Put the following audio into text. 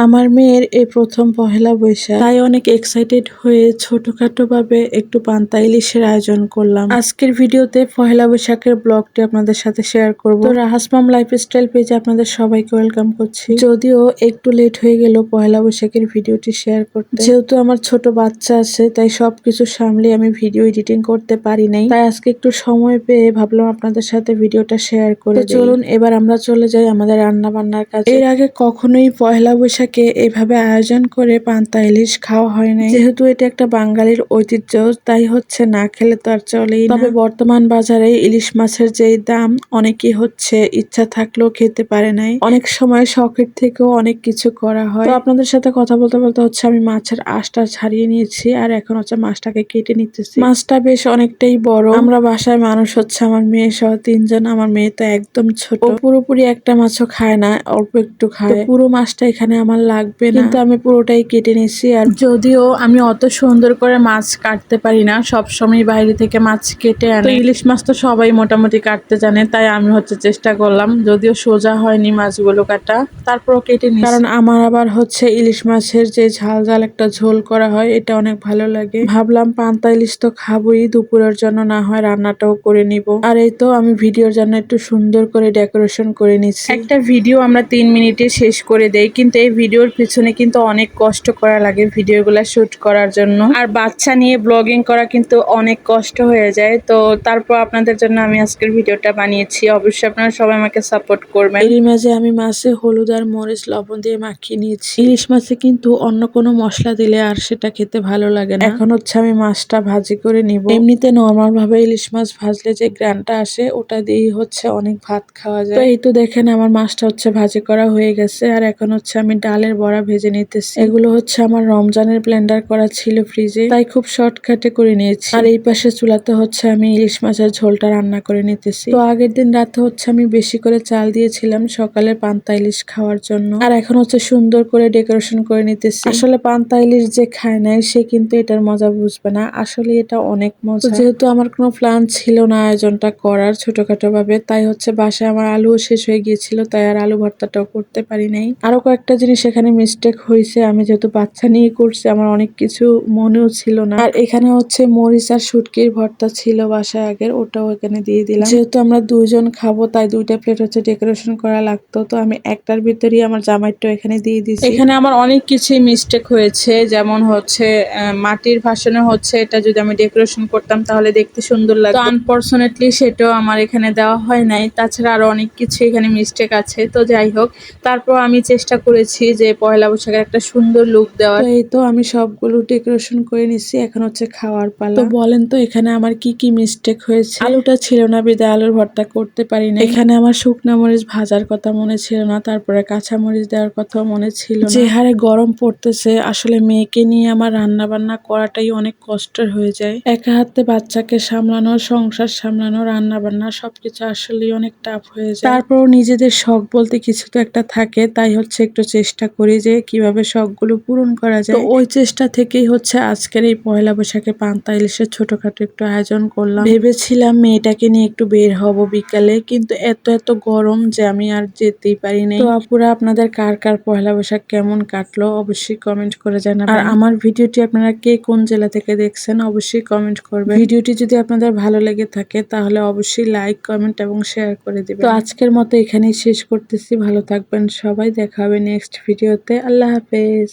আমার মেয়ের এই প্রথম পহেলা বৈশাখ, তাই অনেক এক্সাইটেড হয়ে ছোটখাটো ভাবে একটু পান্তা ইলিশের আয়োজন করলাম। আজকের ভিডিওতে পহেলা বৈশাখের ব্লগটি আপনাদের সাথে শেয়ার করব। তো রাহাস মম লাইফস্টাইল পেজে আপনাদের সবাইকে ওয়েলকাম করছি। যদিও একটু লেট হয়ে গেল পহেলা বৈশাখের ভিডিওটি শেয়ার করতে, যেহেতু আমার ছোট বাচ্চা আছে তাই সবকিছু সামলে আমি ভিডিও এডিটিং করতে পারি নাই, তাই আজকে একটু সময় পেয়ে ভাবলাম আপনাদের সাথে ভিডিওটা শেয়ার করে দিই। চলুন এবার আমরা চলে যাই আমাদের রান্না বান্নার কাজে। এর আগে কখনোই পহেলা বৈশাখে এভাবে আয়োজন করে পান্তা ইলিশ খাওয়া হয় নাই, যেহেতু এটা একটা বাঙালির ঐতিহ্য, তাই হচ্ছে না খেলে তো আর চলেই না। তবে বর্তমান বাজারে ইলিশ মাছের যেই দাম, অনেকেই হচ্ছে ইচ্ছা থাকলেও খেতে পারে নাই। অনেক সময় শখের থেকেও অনেক কিছু করা হয়। তো আপনাদের সাথে কথা বলতে বলতে হচ্ছে আমি মাছের আঁশটা ছাড়িয়ে নিয়েছি, আর এখন হচ্ছে মাছটাকে কেটে নিতেছি। মাছটা বেশ অনেকটাই বড়। আমরা বাসায় মানুষ হচ্ছে আমার মেয়ে সহ 3 জন। আমার মেয়ে তো একদম ছোট, ও পুরোপুরি একটা মাছও খায় না, অল্প একটু খায়। পুরো মাছটা এখানে আমার লাগবে না, কিন্তু আমি পুরোটাই কেটে নিছি। আর যদিও আমি অত সুন্দর করে মাছ কাটতে পারি না, সবসময় বাইরে থেকে মাছ কেটে আনে। ইলিশ মাছ তো সবাই মোটামুটি কাটতে জানে, তাই আমি হচ্ছে চেষ্টা করলাম, যদিও সোজা হয়নি মাছগুলো কাটা, তারপরও কেটে নিই। কারণ আমার আবার হচ্ছে ইলিশ মাছের যে ঝাল ঝাল একটা ঝোল করা হয়, এটা অনেক ভালো লাগে। ভাবলাম পান্তা ইলিশ তো খাবোই, দুপুরের জন্য না হয় রান্নাটাও করে নিব। আর এই তো আমি ভিডিওর জন্য একটু সুন্দর করে ডেকোরেশন করে নিচ্ছি। একটা ভিডিও আমরা 3 মিনিটে শেষ করে দেই, কিন্তু এই ভিডিওর পিছনে কিন্তু অনেক কষ্ট করা লাগে ভিডিওগুলো শুট করার জন্য। আর বাচ্চা নিয়ে ব্লগিং করা কিন্তু অনেক কষ্ট হয়ে যায়। তো তারপর আপনাদের জন্য আমি আজকের ভিডিওটা বানিয়েছি। অবশ্যই আপনারা সবাই আমাকে সাপোর্ট করবেন। এরই মাঝে আমি মাছে হলুদ আর মরিচ লবণ দিয়ে মাখিয়ে নিয়েছি। ইলিশ মাছে কিন্তু অন্য কোনো মশলা দিলে আর সেটা খেতে ভালো লাগে না। এখন হচ্ছে আমি মাছটা ভাজি করে নিব। এমনিতে নরমাল ভাবে ইলিশ মাছ ভাজলে যে গ্রানটা আসে, ওটা দিয়েই হচ্ছে অনেক ভাত খাওয়া যায়। তো এই তো দেখেন আমার মাছটা হচ্ছে ভাজি করা হয়ে গেছে, আর এখন হচ্ছে আমি ডালের বড়া ভেজে নিতেছি। এগুলো হচ্ছে আমার রমজানের ব্লেন্ডার করা ছিল ফ্রিজে, তাই খুব শর্টকাটে করে নিয়েছি। আর এই পাশে চুলাতে হচ্ছে আমি ইলিশ মাছের ঝোলটা রান্না করে নিতেছি। তো আগের দিন রাতে হচ্ছে আমি বেশি করে চাল দিয়েছিলাম সকালে পান্তা ইলিশ খাওয়ার জন্য, আর এখন হচ্ছে সুন্দর করে ডেকোরেশন করে নিতেছি। আসলে পান্তা ইলিশ যে খায় নাই সে কিন্তু এটার মজা বুঝবে না, আসলে এটা অনেক মজা। যেহেতু আমার কোনো প্ল্যান ছিল না আয়োজনটা করার ছোটখাটো ভাবে, তাই হচ্ছে বাসায় আমার আলুও শেষ হয়ে গিয়েছিল, তাই আর আলু ভর্তাটাও করতে পারি নাই। আরো কয়েকটা জিনিস এখানে মিস্টেক হয়েছে, আমি যেহেতু বাচ্চা নিয়ে করছি আমার অনেক কিছু মনেও ছিল না। আর এখানে হচ্ছে মরিচ আর শুটকির ভর্তা ছিল বাসায় আগের, ওটাও এখানে দিয়ে দিলাম। যেহেতু আমরা 2 জন খাবো, তাই 2টা প্লেট হচ্ছে ডেকোরেশন করা লাগতো, তো আমি একটার ভিতরেই আমার জামাইটা এখানে দিয়ে দিয়েছি। এখানে আমার অনেক কিছুই মিস্টেক হয়েছে, যেমন হচ্ছে মাটির ভাসনে হচ্ছে এটা যদি আমি ডেকোরেশন করতাম তাহলে দেখতে সুন্দর লাগতো। আনফরচুনেটলি সেটাও আমার এখানে দেওয়া হয় নাই। তাছাড়া আরো অনেক কিছু এখানে মিস্টেক আছে। তো যাই হোক, তারপর আমি চেষ্টা করেছি যে পয়লা বৈশাখের একটা সুন্দর লুক দেওয়ার। এই তো আমি সবগুলো ডেকোরেশন করে নিছি, এখন হচ্ছে খাওয়ার পালা। তো বলেন তো এখানে আমার কি কি মিস্টেক হয়েছে। আলুটা ছিল না বিদায় আলুর ভর্তা করতে পারি না। এখানে আমার শুকনা মরিচ ভাজার কথা মনে ছিল না, তারপরে কাঁচা মরিচ দেওয়ার কথা মনে ছিল না। যে হারে গরম পড়তেছে, আসলে মেয়েকে নিয়ে আমার রান্না বান্না করাটাই অনেক কষ্টের হয়ে যায়। একা হাতে বাচ্চাকে সামলানো, সংসার সামলানো, রান্না বান্না সবকিছু আসলে অনেক টাফ হয়ে যায়। তারপর নিজেদের শখ বলতে কিছু তো একটা থাকে, তাই হচ্ছে একটু চেষ্টা করি যে কিভাবে শখগুলো পূরণ করা যায়। তো ওই চেষ্টা থেকেই হচ্ছে আজকের এই পয়লা বৈশাখে পান্তা ইলিশের ছোটখাটো একটু আয়োজন করলাম। ভেবেছিলাম মেয়েটাকে নিয়ে একটু বের হব বিকালে, কিন্তু এত গরম যে আমি আর যেতেই পারি নাই। তো আপুরা, আপনাদের কার কার পয়লা বৈশাখ কেমন কাটলো অবশ্যই কমেন্ট করে জানাবেন। আর আমার ভিডিওটি আপনারা কে কোন জেলা থেকে দেখছেন অবশ্যই কমেন্ট করবেন। ভিডিওটি যদি আপনাদের ভালো লেগে থাকে তাহলে অবশ্যই লাইক, কমেন্ট এবং শেয়ার করে দিবেন। তো আজকের মতো এখানেই শেষ করতেছি। ভালো থাকবেন সবাই, দেখা হবে নেক্সট ভিডিওতে। আল্লাহ হাফেজ।